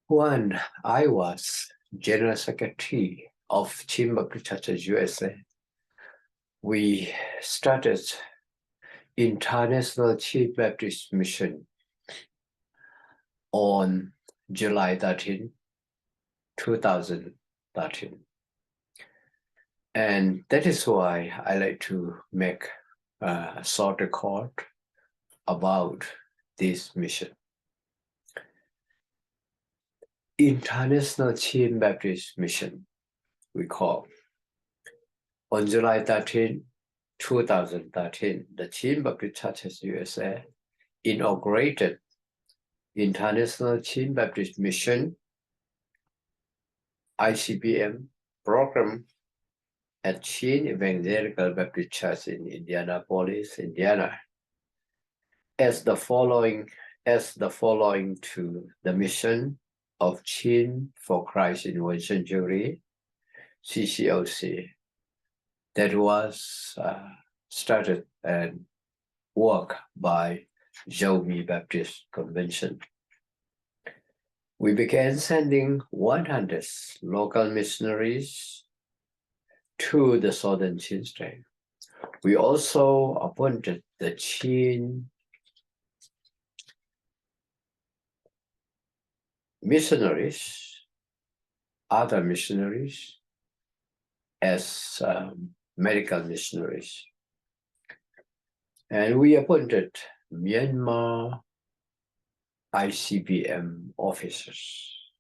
When I was General Secretary of Chamber of Churches USA, we started International Chief Baptist Mission on July 13, 2013. And that is why I like to make a short record about this mission. International Chief Baptist Mission, we call. On July 13, 2013, the Chief Baptist Churches USA inaugurated International Chief Baptist Mission ICBM program at Chin Evangelical Baptist Church in Indianapolis, Indiana, as the following to the mission of Chin for Christ Innovation Jury, CBCUSA, that was started and worked by Zoe Baptist Convention. We began sending 100 local missionaries to the southern Chin State. We also appointed the Chin missionaries, other missionaries, as medical missionaries. And we appointed Myanmar ICBM officers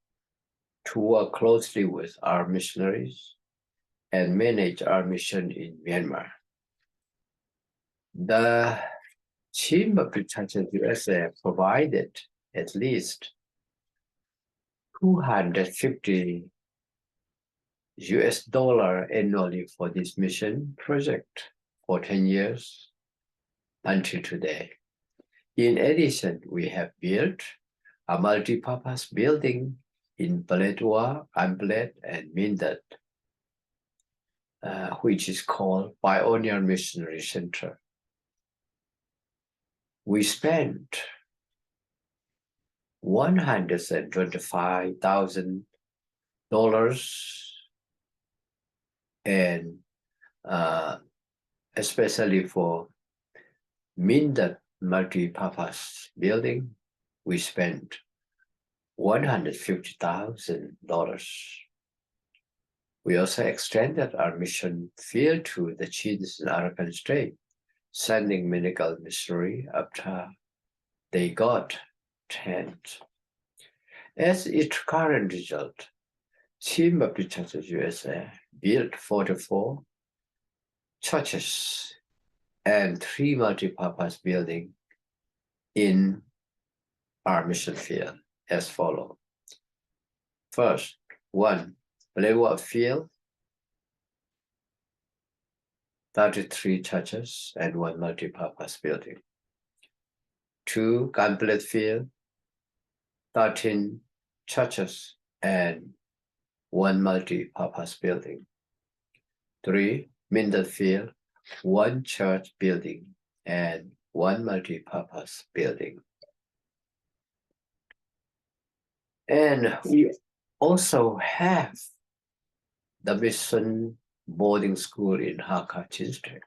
to work closely with our missionaries and manage our mission in Myanmar. The Chamber of Churches USA provided at least $250 annually for this mission project for 10 years until today. In addition, we have built a multi-purpose building in Paletwa, Amplet, and Mindat, which is called Pioneer Missionary Center. We spent $125,000 and especially for Mindat multi-purpose building, we spent $150,000. We also extended our mission field to the Chinese and Arakan state, sending medical missionary after they got tent. As its current result, Chamber of Churches USA built 44 churches and 3 multi-purpose buildings in our mission field as follows. First, 1, Playwood Field, 33 churches and 1 multi-purpose building. 2, Gamblet Field, 13 churches and 1 multi-purpose building. 3, Mindat Field, 1 church building and 1 multi-purpose building. And we also have the mission boarding school in Hakka, Chin State.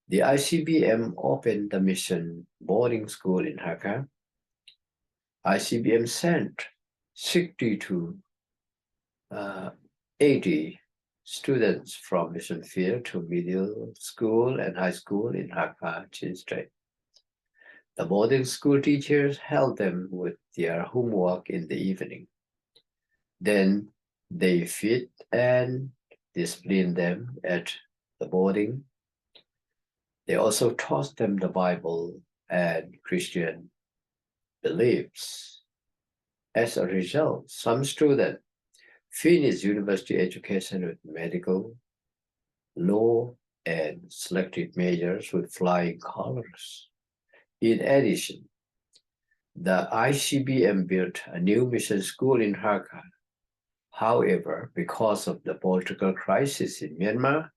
The ICBM opened the mission boarding school in Hakka. ICBM sent 60 to 80 students from mission field to middle school and high school in Hakka, Chin State. The boarding school teachers helped them with their homework in the evening. Then they feed and discipline them at the boarding. They also taught them the Bible and Christian beliefs. As a result, some students finished university education with medical, law, and selected majors with flying colors. In addition, the ICBM built a new mission school in Hakka. However, because of the political crisis in Myanmar,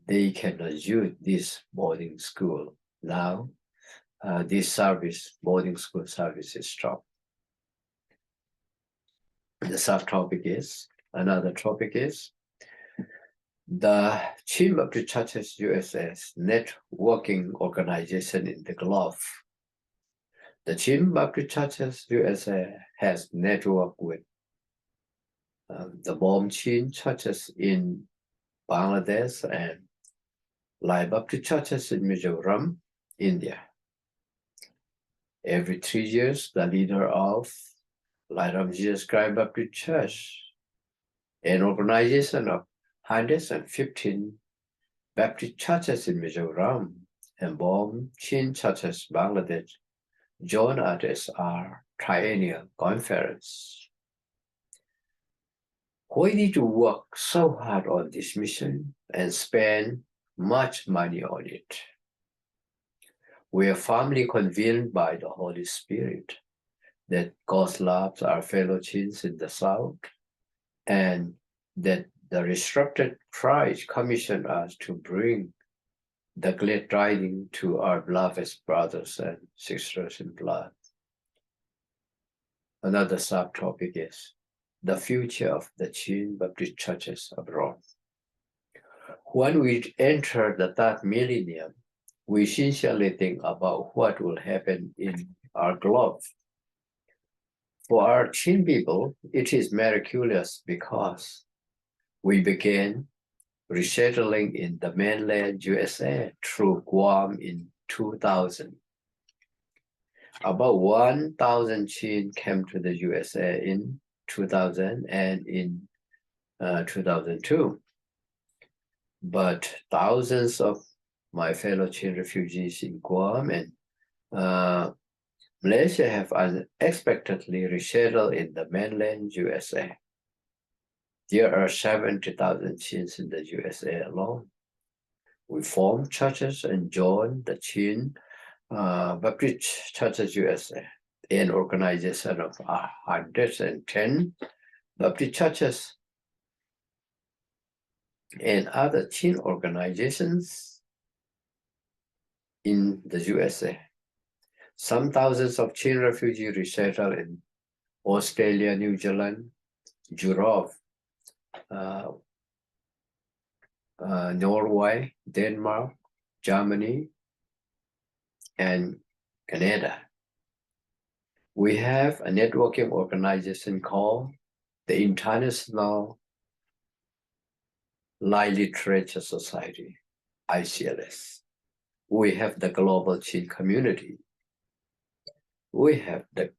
they cannot use this boarding school. Now, this boarding school service is stopped. The subtopic is, another topic is, the Chin Baptist Churches USA's networking organization in the Gulf. The Chin Baptist Churches USA has networked with the Bom Chin churches in Bangladesh and Lai Baptist churches in Mizoram, India. Every 3 years, the leader of Light of Jesus Christ Baptist Church, an organization of 115 Baptist churches in Mizoram and Bom Chin churches, Bangladesh, join at our triennial conference. We need to work so hard on this mission and spend much money on it. We are firmly convinced by the Holy Spirit that God loves our fellow Chins in the South and that the resurrected Christ commissioned us to bring the glad tidings to our beloved brothers and sisters in blood. Another subtopic is the future of the Chin Baptist churches abroad. When we enter the third millennium, we sincerely think about what will happen in our globe. For our Chin people, it is miraculous because we began resettling in the mainland USA through Guam in 2000. About 1,000 Chin came to the USA in 2000 and in 2002. But thousands of my fellow Chin refugees in Guam and Malaysia have unexpectedly resettled in the mainland USA. There are 70,000 Chins in the USA alone. We formed churches and joined the Chin Baptist Churches USA, an organization of 110 Baptist churches and other Chin organizations in the USA. Some thousands of Chin refugees resettled in Australia, New Zealand, Europe, Norway, Denmark, Germany, and Canada. We have a networking organization called the International Light Literature Society, ICLS. We have the Global Chin Community. We have the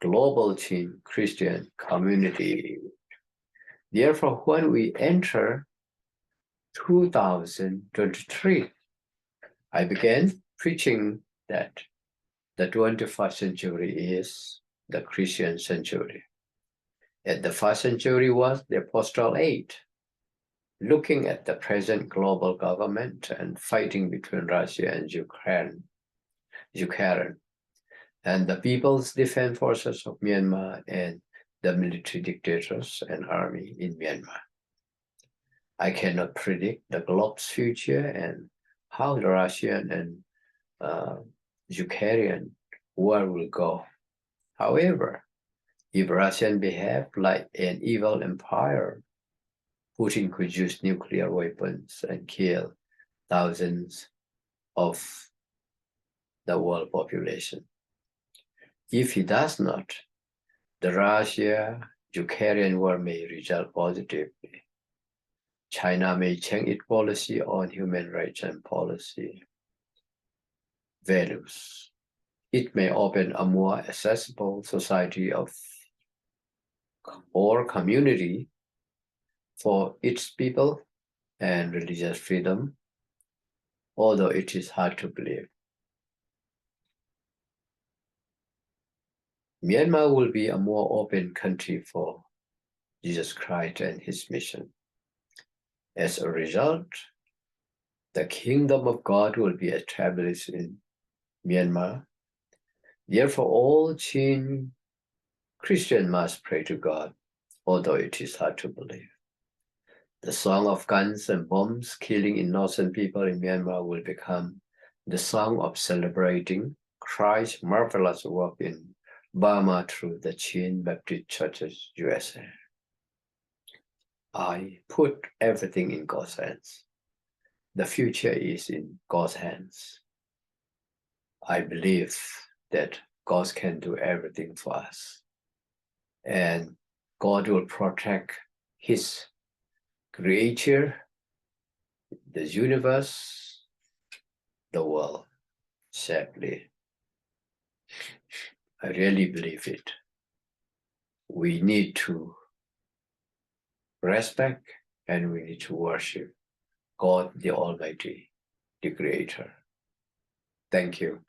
Global Chin Christian Community. Therefore, when we enter 2023, I began preaching that the 21st century is the Christian century. And the first century was the Apostle Age, looking at the present global government and fighting between Russia and Ukraine, and the People's Defense Forces of Myanmar and the military dictators and army in Myanmar. I cannot predict the globe's future and how the Russian and Ukrainian war will go. However, if Russian behave like an evil empire, Putin could use nuclear weapons and kill thousands of the world population. If he does not, the Russia-Ukrainian war may result positively. China may change its policy on human rights and policy values. It may open a more accessible society or community for its people and religious freedom, although it is hard to believe. Myanmar will be a more open country for Jesus Christ and his mission. As a result, the kingdom of God will be established in Myanmar. Therefore, all Chin Christians must pray to God, although it is hard to believe. The song of guns and bombs killing innocent people in Myanmar will become the song of celebrating Christ's marvelous work in Burma through the Chin Baptist Churches, USA. I put everything in God's hands. The future is in God's hands. I believe that God can do everything for us. And God will protect His creature, the universe, the world safely. I really believe it. We need to respect and we need to worship God the Almighty, the Creator. Thank you.